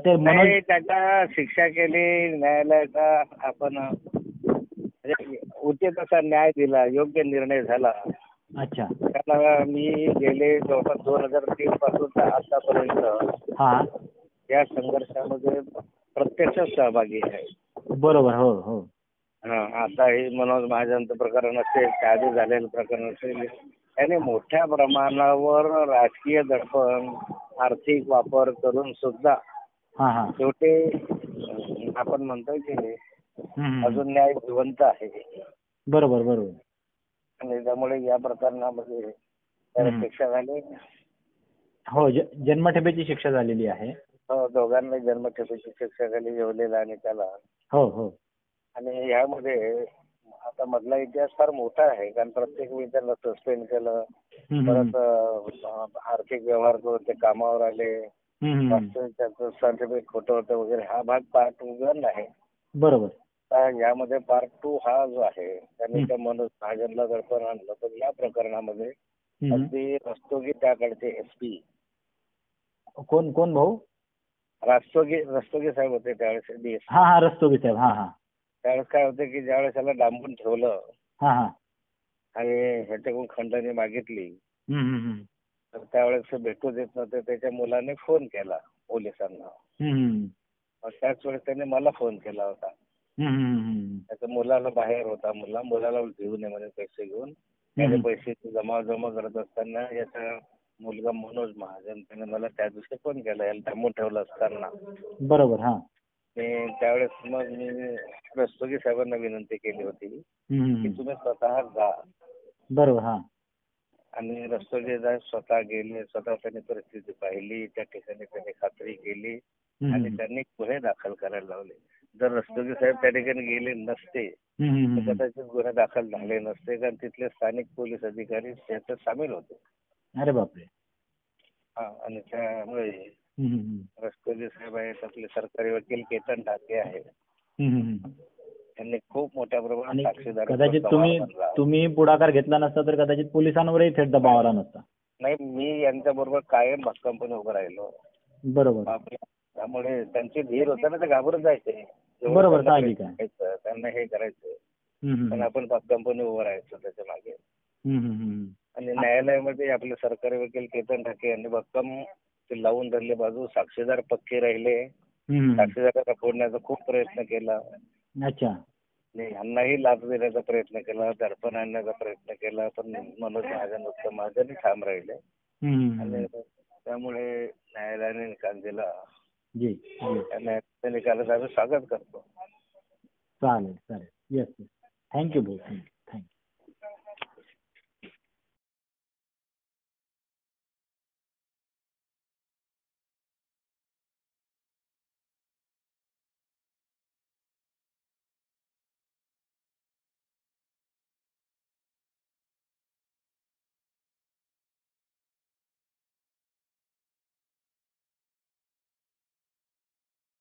ते मनोज नाही, त्याला शिक्षा केली न्यायालयाचा. आपण म्हणजे उचित असा न्याय दिला, योग्य निर्णय झाला. अच्छा. त्याला मी गेले जवळपास 2003 पासून तर आतापर्यंत हा. या संघर्षामध्ये प्रत्यक्ष सहभागी आहे. बरोबर. हो हो. आता हे मनोज महाजनचं प्रकरण असेल, त्याआधी झालेलं प्रकरण असेल, त्याने मोठ्या प्रमाणावर राजकीय दडपण, आर्थिक वापर करून सुद्धा हा हा. शेवटी आपण म्हणतोय की हम्म. अजून न्याय जिवंत आहे. बरोबर बरोबर. आणि त्यामुळे या प्रकरणामध्ये त्याला शिक्षा झाली. हो, जन्मठेपेची शिक्षा झालेली आहे. हो, दोघांना जन्मठेपेची शिक्षा झाली, येवलेला आणि त्याला. हो हो. आणि यामध्ये आता मधला इतिहास फार मोठा आहे, कारण प्रत्येक वेळी त्याला सस्पेंड केलं, परत आर्थिक व्यवहार करून ते कामावर आले, वास्तविक त्याचं सर्टिफिकेट खोटं होतं वगैरे. हा भाग पार्ट 1 आहे. बरोबर. यामध्ये पार्ट 2 हा जो आहे, त्यांनी त्या मनोज महाजनला दडपण आणलं. तर या प्रकरणामध्ये अगदी रस्तोगी त्याकडचे SP कोण कोण भाऊ? रस्तोगी साहेब होते त्यावेळेस DSP. हा हा, रस्तोगी साहेब. हा हा. त्यावेळेस काय होतं की ज्यावेळेस त्याला डांबून ठेवलं हा हा. आणि ह्याच्याकडून खंडणी मागितली, तर त्यावेळेस ते भेटू देत नव्हते. त्याच्या मुलाने फोन केला पोलिसांना. त्याच वेळेस त्याने मला फोन केला होता. त्याच्या मुलाला बाहेर होता, मुलाला घेऊन ये म्हणे पैसे घेऊन. त्याने पैसे जमा करत असताना याचा मुलगा मनोज महाजन त्याने मला त्या दिवशी फोन केला, याला थांबून ठेवलं असताना. बरोबर. हा. त्यावेळेस मग मी रस्तोगी साहेबांना विनंती केली होती की तुम्ही स्वतः जा. बरोबर. हा. आणि रस्तोगी साहेब स्वतः गेले, स्वतः त्यांनी परिस्थिती पाहिली, त्या ठिकाणी त्यांनी खात्री केली आणि त्यांनी गुन्हे दाखल करायला लावले. जर रस्तोगी साहेब त्या ठिकाणी गेले नसते तर कदाचित गुन्हे दाखल झाले नसते, कारण तिथले स्थानिक पोलीस अधिकारी त्याच्यात सामील होते. अरे बापरे. आणि त्यामुळे रस्तोगी साहेब आहेत, आपले सरकारी वकील केतन ढाके आहेत, त्यांनी खूप मोठ्या प्रमाणात साक्षीदार. कदाचित तुम्ही पुढाकार घेतला नसता तर कदाचित पोलिसांवरही थेट दबाव आला नसता. नाही, मी यांच्या बरोबर कायम भक्कमपणे उभं राहिलो. बरोबर. त्यामुळे त्यांचे धीर होते ना, ते घाबरून जायचे. बरोबर, साहजिक आहे. त्यांना हे करायचं, पण आपण भक्कमपणे उभं राहायचो त्याच्या मागे. आणि न्यायालयामध्ये आपले सरकारी वकील केतन ढाके यांनी भक्कम ते लावून धरले बाजू. साक्षीदार पक्के राहिले. साक्षीदारांना फोडण्याचा खूप प्रयत्न केला. अच्छा. यांनाही लाच देण्याचा प्रयत्न केला, दडपण आणण्याचा प्रयत्न केला, पण मनोज महाजन उत्तम महाजन ठाम राहिले. आणि त्यामुळे न्यायालयाने निकाल दिला. त्या निकालाचं आम्ही स्वागत करतो. चालेल चालेल. येस. थँक्यू भाऊ.